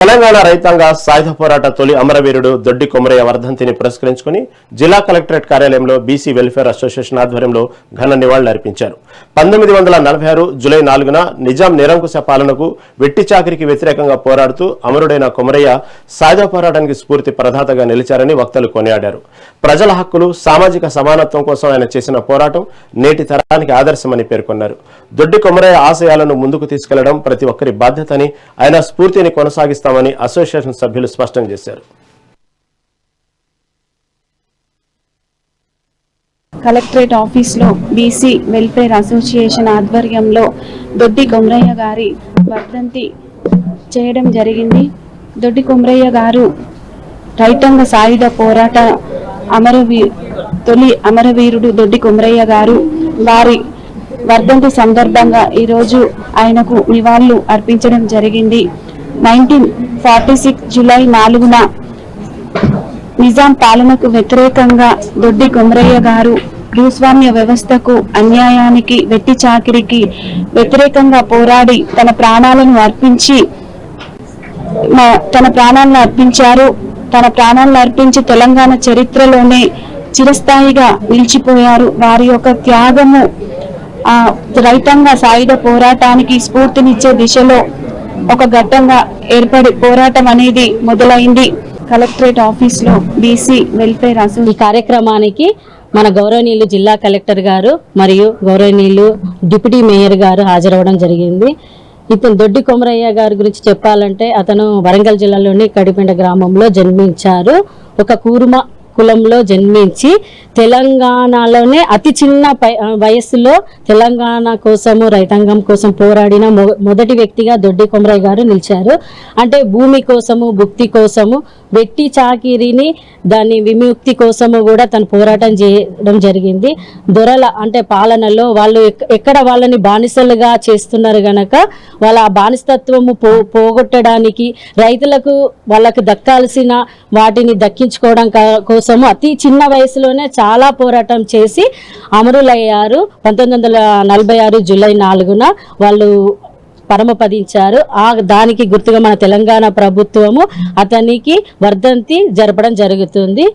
తెలంగాణ రైతాంగ సాయుధ పోరాట తొలి అమరవీరుడు దొడ్డి కొమరయ్య వర్ధంతిని పురస్కరించుకుని జిల్లా కలెక్టరేట్ కార్యాలయంలో బీసీ వెల్ఫేర్ అసోసియేషన్ ఆధ్వర్యంలో ఘన నివాళులర్పించారు. 1946 జూలై 4న నిజాం నిరంకుశ పాలనకు వెట్టి చాకిరికి వ్యతిరేకంగా పోరాడుతూ అమరుడైన కొమరయ్య సాయుధ పోరాటానికి స్ఫూర్తి ప్రదాతగా నిలిచారని వక్తలు కొనియాడారు. ప్రజల హక్కులు, సామాజిక సమానత్వం కోసం ఆయన చేసిన పోరాటం నేటి తరానికి ఆదర్శమని పేర్కొన్నారు. దొడ్డి కొమరయ్య ఆశయాలను ముందుకు తీసుకెళ్లడం ప్రతి ఒక్కరి బాధ్యతని, ఆయన స్ఫూర్తిని కొనసాగిస్తామని అసోసియేషన్ సభ్యులు స్పష్టం చేశారు. కలెక్టరేట్ ఆఫీస్లో బీసీ వెల్ఫేర్ అసోసియేషన్ ఆధ్వర్యంలో దొడ్డి కొమరయ్య గారి వర్ధంతి చేయడం జరిగింది. దొడ్డి కొమరయ్య గారు రైతాంగ సాయుధ పోరాట తొలి అమరవీరుడు దొడ్డి కొమరయ్య గారు. వారి వర్ధంతి సందర్భంగా ఈరోజు ఆయనకు నివాళులు అర్పించడం జరిగింది. 1946 జూలై 4న నిజాం పాలనకు వ్యతిరేకంగా దొడ్డి కొమరయ్య గారు భూస్వామ్య వ్యవస్థకు, అన్యాయానికి, వెట్టి చాకిరికి వ్యతిరేకంగా పోరాడి తన ప్రాణాలను అర్పించారు. తన ప్రాణాలను అర్పించి తెలంగాణ చరిత్రలోనే చిరస్థాయిగా నిలిచిపోయారు. వారి యొక్క త్యాగము రైతాంగ సాయుధ పోరాటానికి స్ఫూర్తినిచ్చే దిశలో ఒక ఘట్టంగా ఏర్పడి పోరాటం అనేది మొదలైంది. కలెక్టరేట్ ఆఫీస్లో బీసీ వెల్ఫేర్ ఈ కార్యక్రమానికి మన గౌరవనీయులు జిల్లా కలెక్టర్ గారు మరియు గౌరవనీయులు డిప్యూటీ మేయర్ గారు హాజరవడం జరిగింది. ఇతను దొడ్డి కొమరయ్య గారి గురించి చెప్పాలంటే అతను వరంగల్ జిల్లాలోని కడిపెండ గ్రామంలో జన్మించారు. ఒక కూర్మ కులంలో జన్మించి తెలంగాణలోనే అతి చిన్న వయస్సులో తెలంగాణ కోసము, రైతాంగం కోసం పోరాడిన మొదటి వ్యక్తిగా దొడ్డి కొమరయ్య గారు నిలిచారు. అంటే భూమి కోసము, భుక్తి కోసము, వెట్టి చాకిరిని దాని విముక్తి కోసము కూడా తను పోరాటం చేయడం జరిగింది. దొరల అంటే పాలనలో వాళ్ళు ఎక్కడ వాళ్ళని బానిసలుగా చేస్తున్నారు గనక వాళ్ళ ఆ బానిసత్వము పోగొట్టడానికి, రైతులకు వాళ్ళకు దక్కాల్సిన వాటిని దక్కించుకోవడం కోసము అతి చిన్న వయసులోనే చాలా పోరాటం చేసి అమరులయ్యారు. 1946 జూలై 4న వాళ్ళు పరమపదించారు. దానికి గుర్తుగా మన తెలంగాణ ప్రభుత్వము అతనికి వర్ధంతి జరపడం జరుగుతుంది.